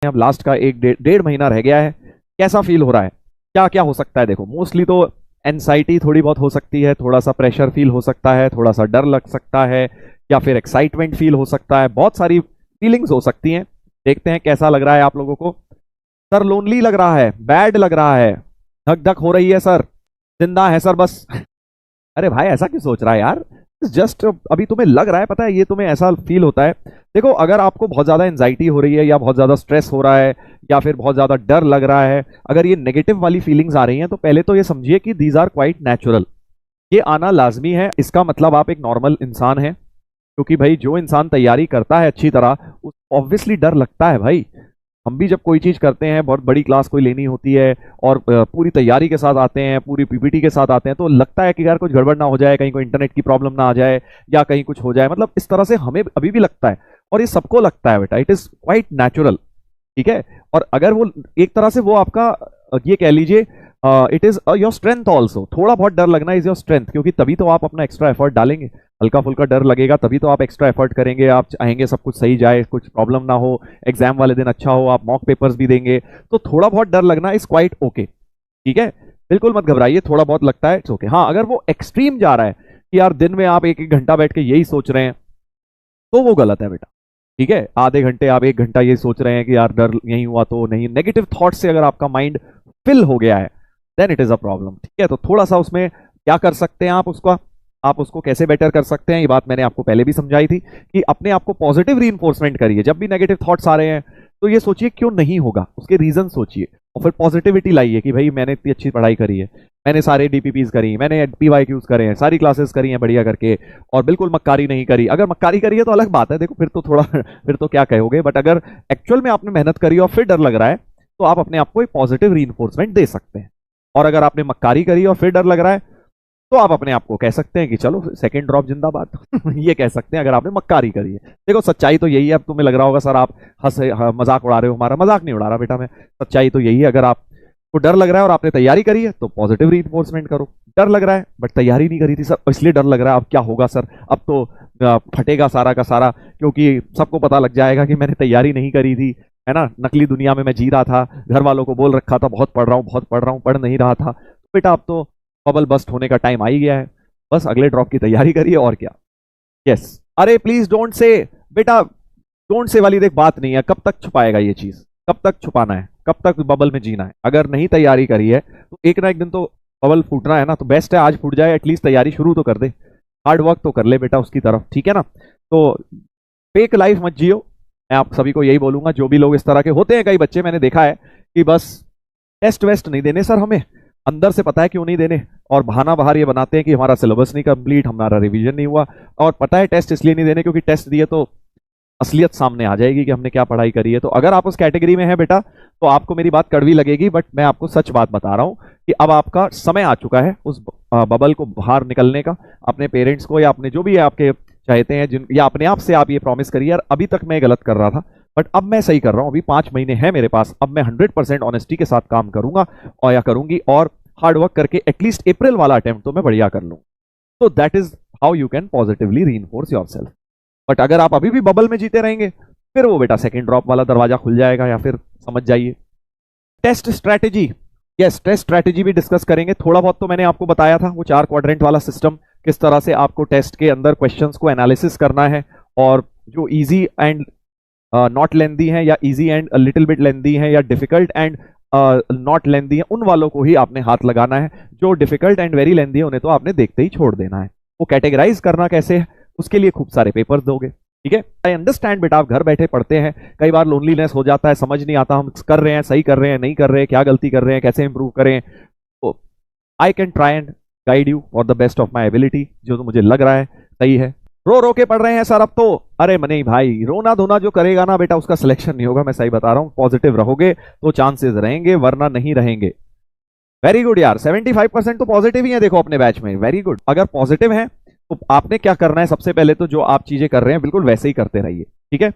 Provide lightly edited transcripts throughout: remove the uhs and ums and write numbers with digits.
अब लास्ट का एक डेढ़ महीना रह गया है, कैसा फील हो रहा है, क्या क्या हो सकता है? देखो मोस्टली तो एनजाइटी थोड़ी बहुत हो सकती है, थोड़ा सा प्रेशर फील हो सकता है, थोड़ा सा डर लग सकता है, या फिर एक्साइटमेंट फील हो सकता है, बहुत सारी फीलिंग्स हो सकती हैं। देखते हैं कैसा लग रहा है आप लोगों को। सर लोनली लग रहा है, बैड लग रहा है, धक धक हो रही है सर, जिंदा है सर बस। अरे भाई ऐसा क्यों सोच रहा है यार? जस्ट अभी तुम्हें लग रहा है, पता है ये तुम्हें ऐसा फील होता है। देखो अगर आपको बहुत ज्यादा एंजाइटी हो रही है, या बहुत ज्यादा स्ट्रेस हो रहा है, या फिर बहुत ज्यादा डर लग रहा है, अगर ये नेगेटिव वाली फीलिंग्स आ रही हैं, तो पहले तो ये समझिए कि दीज आर क्वाइट नेचुरल। ये आना लाजमी है, इसका मतलब आप एक नॉर्मल इंसान हैं। क्योंकि भाई जो इंसान तैयारी करता है अच्छी तरह, ऑब्वियसली डर लगता है भाई। हम भी जब कोई चीज करते हैं, बहुत बड़ी क्लास कोई लेनी होती है, और पूरी तैयारी के साथ आते हैं, पूरी पीपीटी के साथ आते हैं, तो लगता है कि यार कुछ गड़बड़ ना हो जाए, कहीं कोई इंटरनेट की प्रॉब्लम ना आ जाए, या कहीं कुछ हो जाए। मतलब इस तरह से हमें अभी भी लगता है, और ये सबको लगता है बेटा, इट इज क्वाइट नेचुरल। ठीक है। और अगर वो एक तरह से वो आपका ये कह लीजिए, it is your strength also. थोड़ा बहुत डर लगना इज योर स्ट्रेंथ, क्योंकि तभी तो आप अपना एक्स्ट्रा एफर्ट डालेंगे। हल्का फुल्का डर लगेगा तभी तो आप एक्स्ट्रा एफर्ट करेंगे, आप चाहेंगे सब कुछ सही जाए, कुछ प्रॉब्लम ना हो, एग्जाम वाले दिन अच्छा हो, आप मॉक पेपर्स भी देंगे। तो थोड़ा बहुत डर लगना इज क्वाइट ओके। ठीक है, बिल्कुल मत घबराइए, थोड़ा बहुत लगता है इट्स ओके। हाँ अगर वो एक्सट्रीम जा रहा है कि यार दिन में आप एक एक घंटा बैठ के यही सोच रहे हैं, तो वो गलत है बेटा। ठीक है, आधे घंटे आप एक घंटा ये सोच रहे हैं कि यार डर यही हुआ तो नहीं, नेगेटिव थॉट से अगर आपका माइंड फिल हो गया है, then it is a problem. ठीक है, तो थोड़ा सा उसमें क्या कर सकते हैं आप उसको कैसे बेटर कर सकते हैं, ये बात मैंने आपको पहले भी समझाई थी कि अपने आप को पॉजिटिव रीइंफोर्समेंट करिए। जब भी नेगेटिव थॉट्स आ रहे हैं तो ये सोचिए क्यों नहीं होगा, उसके रीजन सोचिए, और फिर पॉजिटिविटी लाइए कि भाई मैंने इतनी अच्छी पढ़ाई करी है, मैंने सारे डीपीपीज करी, मैंने पीवाईक्यूज करे हैं, सारी क्लासेस करी हैं बढ़िया करके, और बिल्कुल मक्कारी नहीं करी। अगर मक्कारी करी है तो अलग बात है, देखो फिर तो थोड़ा फिर तो क्या कहोगे, बट अगर एक्चुअल में आपने मेहनत करी और फिर डर लग रहा है, तो आप अपने आप को एक पॉजिटिव रीइंफोर्समेंट दे सकते हैं। और अगर आपने मक्कारी करी और फिर डर लग रहा है, तो आप अपने आप को कह सकते हैं कि चलो सेकंड ड्रॉप जिंदाबाद। ये कह सकते हैं अगर आपने मक्कारी करी है। देखो सच्चाई तो यही है। अब तुम्हें लग रहा होगा सर आप मजाक उड़ा रहे हो हमारा, मजाक नहीं उड़ा रहा बेटा मैं, सच्चाई तो यही है। अगर आपको डर लग रहा है और आपने तैयारी करी है, तो पॉजिटिव रीइंफोर्समेंट करो। डर लग रहा है बट तैयारी नहीं करी थी सर, इसलिए डर लग रहा है, अब क्या होगा सर, अब तो फटेगा सारा का सारा, क्योंकि सबको पता लग जाएगा कि मैंने तैयारी नहीं करी थी, है ना, नकली दुनिया में मैं जी रहा था, घर वालों को बोल रखा था बहुत पढ़ रहा हूँ बहुत पढ़ रहा हूँ, पढ़ नहीं रहा था। तो बेटा अब तो बबल बस्ट होने का टाइम आ ही गया है, बस अगले ड्रॉप की तैयारी करिए और क्या। यस। अरे प्लीज डोंट से बेटा, डोंट से वाली देख बात नहीं है। कब तक छुपाएगा ये चीज, कब तक छुपाना है, कब तक बबल में जीना है? अगर नहीं तैयारी करी है तो एक ना एक दिन तो बबल फूटना है ना, तो बेस्ट है आज फूट जाए, एटलीस्ट तैयारी शुरू तो कर दे, हार्ड वर्क तो कर ले बेटा उसकी तरफ। ठीक है ना, तो फेक लाइफ मत जियो, मैं आप सभी को यही बोलूंगा। जो भी लोग इस तरह के होते हैं, कई बच्चे मैंने देखा है कि बस टेस्ट वेस्ट नहीं देने सर, हमें अंदर से पता है क्यों नहीं देने, और बहाना बाहर ये बनाते हैं कि हमारा सिलेबस नहीं कंप्लीट, हमारा रिवीजन नहीं हुआ, और पता है टेस्ट इसलिए नहीं देने क्योंकि टेस्ट दिए तो असलियत सामने आ जाएगी कि हमने क्या पढ़ाई करी है। तो अगर आप उस कैटेगरी में हैं बेटा, तो आपको मेरी बात कड़वी लगेगी, बट मैं आपको सच बात बता रहा हूं कि अब आपका समय आ चुका है उस बबल को बाहर निकलने का। अपने पेरेंट्स को या अपने जो भी आपके चाहते हैं जिन, या अपने आप से आप ये प्रॉमिस करिए यार अभी तक मैं गलत कर रहा था, बट अब मैं सही कर रहा हूं, अभी 5 महीने हैं मेरे पास, अब मैं 100% ऑनेस्टी के साथ काम करूंगा और या करूंगी, और हार्ड वर्क करके एटलीस्ट अप्रैल वाला अटेम्प्ट तो मैं बढ़िया कर लूँ। तो that is how you can positively reinforce yourself. But अगर आप अभी भी बबल में जीते रहेंगे, फिर वो बेटा सेकंड ड्रॉप वाला दरवाजा खुल जाएगा, या फिर समझ जाइए। Test strategy, yes test strategy भी डिस्कस करेंगे। थोड़ा बहुत तो मैंने आपको बताया था, वो 4 क्वाड्रेंट वाला सिस्टम, किस तरह से आपको टेस्ट के अंदर क्वेश्चंस को एनालिसिस करना है, और जो इजी एंड नॉट लेंदी है, या इजी एंड लिटिल बिट लेंदी है, या डिफिकल्ट एंड नॉट लेंदी है, उन वालों को ही आपने हाथ लगाना है। जो डिफिकल्ट एंड वेरी लेंदी है उन्हें तो आपने देखते ही छोड़ देना है। वो कैटेगराइज करना कैसे है, उसके लिए खूब सारे पेपर्स दोगे। ठीक है, आई अंडरस्टैंड बेटा, आप घर बैठे पढ़ते हैं, कई बार लोनलीनेस हो जाता है, समझ नहीं आता हम कर रहे हैं सही कर रहे हैं नहीं कर रहे हैं, क्या गलती कर रहे हैं, कैसे इंप्रूव करें। तो I can try and guide you for the best of my ability, जो तो मुझे लग रहा है सही है। रो रो के पढ़ रहे हैं सर अब तो, अरे नहीं भाई, रोना धोना जो करेगा ना बेटा उसका सिलेक्शन नहीं होगा, मैं सही बता रहा हूँ। पॉजिटिव रहोगे तो चांसेस रहेंगे, वरना नहीं रहेंगे। वेरी गुड यार, 75% तो पॉजिटिव ही है देखो अपने बैच में, वेरी गुड। अगर पॉजिटिव है तो आपने क्या करना है, सबसे पहले तो जो आप चीजें कर रहे हैं बिल्कुल वैसे ही करते रहिए। ठीक है,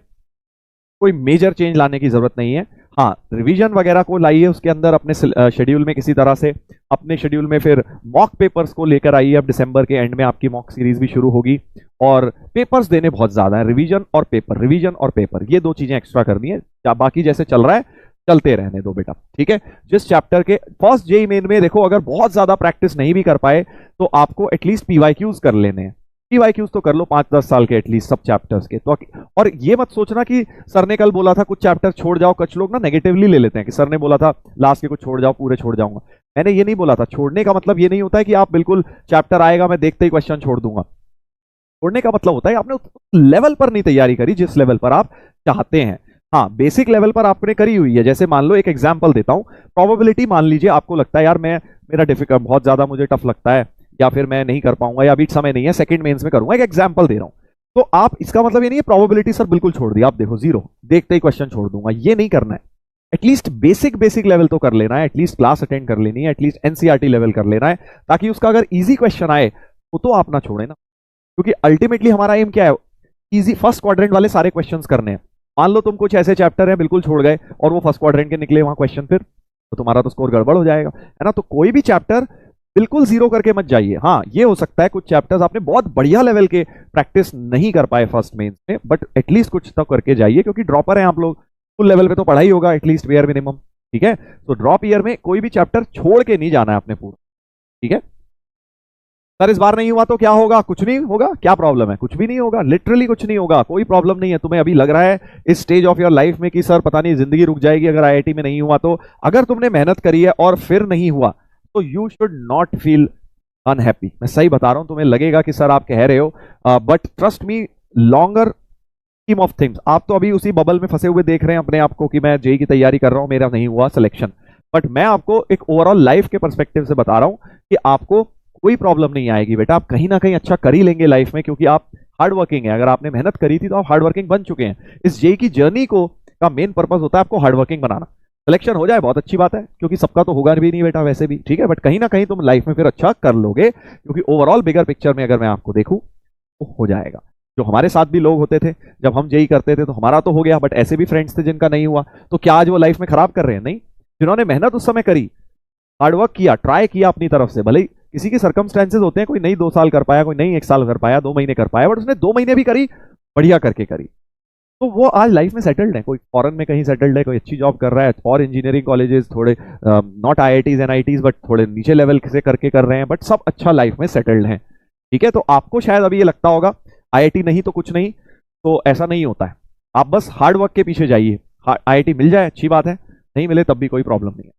कोई मेजर चेंज लाने की जरूरत नहीं है। हाँ, रिवीजन वगैरह को लाइए उसके अंदर अपने शेड्यूल में, किसी तरह से अपने शेड्यूल में फिर मॉक पेपर्स को लेकर आइए। अब दिसंबर के एंड में आपकी मॉक सीरीज भी शुरू होगी और पेपर्स देने बहुत ज्यादा है। रिवीजन और पेपर, रिवीजन और पेपर, ये दो चीजें एक्स्ट्रा करनी है। बाकी जैसे चल रहा है चलते रहने दो बेटा, ठीक है। जिस चैप्टर के फर्स्ट जेईई मेन में देखो, अगर बहुत ज्यादा प्रैक्टिस नहीं भी कर पाए तो आपको एटलीस्ट पीवाईक्यूज कर लेने हैं। पीवाईक्यूज तो कर लो 5-10 साल के एटलीस्ट सब चैप्टर्स के तो। और ये मत सोचना कि सर ने कल बोला था कुछ चैप्टर छोड़ जाओ। कुछ लोग ना नेगेटिवली ले लेते हैं कि सर ने बोला था लास्ट के कुछ छोड़ जाओ, पूरे छोड़ जाऊंगा। मैंने ये नहीं बोला था। छोड़ने का मतलब ये नहीं होता है कि आप बिल्कुल चैप्टर आएगा मैं देखते ही क्वेश्चन छोड़ दूंगा। छोड़ने का मतलब होता है आपने उस लेवल पर नहीं तैयारी करी जिस लेवल पर आप चाहते हैं। हाँ, बेसिक लेवल पर आपने करी हुई है। जैसे मान लो एक एग्जांपल देता हूं, प्रोबेबिलिटी मान लीजिए आपको लगता है यार मेरा डिफिकल्ट बहुत ज्यादा मुझे टफ लगता है, या फिर मैं नहीं कर पाऊंगा, या अभी समय नहीं है, सेकंड मेंस में करूंगा। एक एग्जांपल दे रहा हूं, तो आप इसका मतलब ये नहीं है प्रोबेबिलिटी सर बिल्कुल छोड़ दिया, आप देखो जीरो, देखते ही क्वेश्चन छोड़ दूंगा, ये नहीं करना है। एटलीस्ट बेसिक लेवल तो कर लेना है, एटलीस्ट क्लास अटेंड कर लेनी है, एटलीस्ट एनसीईआरटी लेवल कर लेना है, ताकि उसका अगर इजी क्वेश्चन आए तो आप ना छोड़े ना। क्योंकि अल्टीमेटली हमारा एम क्या है, इजी फर्स्ट क्वाड्रेंट वाले सारे क्वेश्चंस करने हैं। मान लो तुम कुछ ऐसे चैप्टर है बिल्कुल छोड़ गए और वो फर्स्ट क्वाड्रेंट के निकले वहां क्वेश्चन, फिर तो तुम्हारा तो स्कोर गड़बड़ हो जाएगा, है ना। तो कोई भी चैप्टर बिल्कुल जीरो करके मत जाइए। हाँ, ये हो सकता है कुछ चैप्टर्स आपने बहुत बढ़िया लेवल के प्रैक्टिस नहीं कर पाए फर्स्ट मेंस में, बट एटलीस्ट कुछ तो करके जाइए, क्योंकि ड्रॉपर है आप लोग, फुल लेवल पे तो पढ़ाई होगा एटलीस्ट वेयर मिनिमम, ठीक है। तो ड्रॉप ईयर में कोई भी चैप्टर छोड़ के नहीं जाना है आपने पूरा, ठीक है। सर इस बार नहीं हुआ तो क्या होगा? कुछ नहीं होगा। क्या प्रॉब्लम है? कुछ भी नहीं होगा, लिटरली कुछ नहीं होगा, कोई प्रॉब्लम नहीं है। तुम्हें अभी लग रहा है इस स्टेज ऑफ योर लाइफ में कि सर पता नहीं जिंदगी रुक जाएगी अगर आईआईटी में नहीं हुआ तो, अगर तुमने मेहनत करी है और फिर नहीं हुआ तो you should not feel unhappy. मैं सही बता रहा हूं, तुम्हें लगेगा कि सर आप कह रहे हो, but trust me, longer scheme of things, आप तो अभी उसी बबल में फंसे हुए देख रहे हैं अपने आप को कि मैं जेई की तैयारी कर रहा हूं, मेरा नहीं हुआ सिलेक्शन। बट मैं आपको एक ओवरऑल लाइफ के पर्सपेक्टिव से बता रहा हूं कि आपको कोई प्रॉब्लम नहीं आएगी बेटा, आप कहीं ना कहीं अच्छा कर ही लेंगे लाइफ में, क्योंकि आप हार्ड वर्किंग है। अगर आपने मेहनत करी थी तो आप हार्ड वर्किंग बन चुके हैं। इस जेई की जर्नी को का मेन पर्पस होता है आपको हार्ड वर्किंग बनाना। सिलेक्शन हो जाए बहुत अच्छी बात है, क्योंकि सबका तो होगा भी नहीं बेटा वैसे भी, ठीक है। बट कहीं ना कहीं तुम लाइफ में फिर अच्छा कर लोगे, क्योंकि ओवरऑल बिगर पिक्चर में अगर मैं आपको देखूं तो हो जाएगा। जो हमारे साथ भी लोग होते थे जब हम जेई करते थे तो हमारा तो हो गया, बट ऐसे भी फ्रेंड्स थे जिनका नहीं हुआ, तो क्या आज वो लाइफ में खराब कर रहे हैं? नहीं। जिन्होंने मेहनत उस समय करी, हार्डवर्क किया, ट्राई किया अपनी तरफ से, भले ही किसी के सर्कमस्टेंसेज होते हैं, कोई नहीं 2 साल कर पाया, कोई नहीं 1 साल कर पाया, 2 महीने कर पाया, बट उसने 2 महीने भी करी, बढ़िया करके करी, तो वो आज लाइफ में सेटल्ड है। कोई फॉरेन में कहीं सेटल्ड है, कोई अच्छी जॉब कर रहा है, और इंजीनियरिंग कॉलेजेस थोड़े नॉट आईआईटीज एनआईटीज बट थोड़े नीचे लेवल से करके कर रहे हैं, बट सब अच्छा लाइफ में सेटल्ड हैं, ठीक है। तो आपको शायद अभी ये लगता होगा आईआईटी नहीं तो कुछ नहीं, तो ऐसा नहीं होता है। आप बस हार्ड वर्क के पीछे जाइए, आईआईटी मिल जाए अच्छी बात है, नहीं मिले तब भी कोई प्रॉब्लम नहीं है।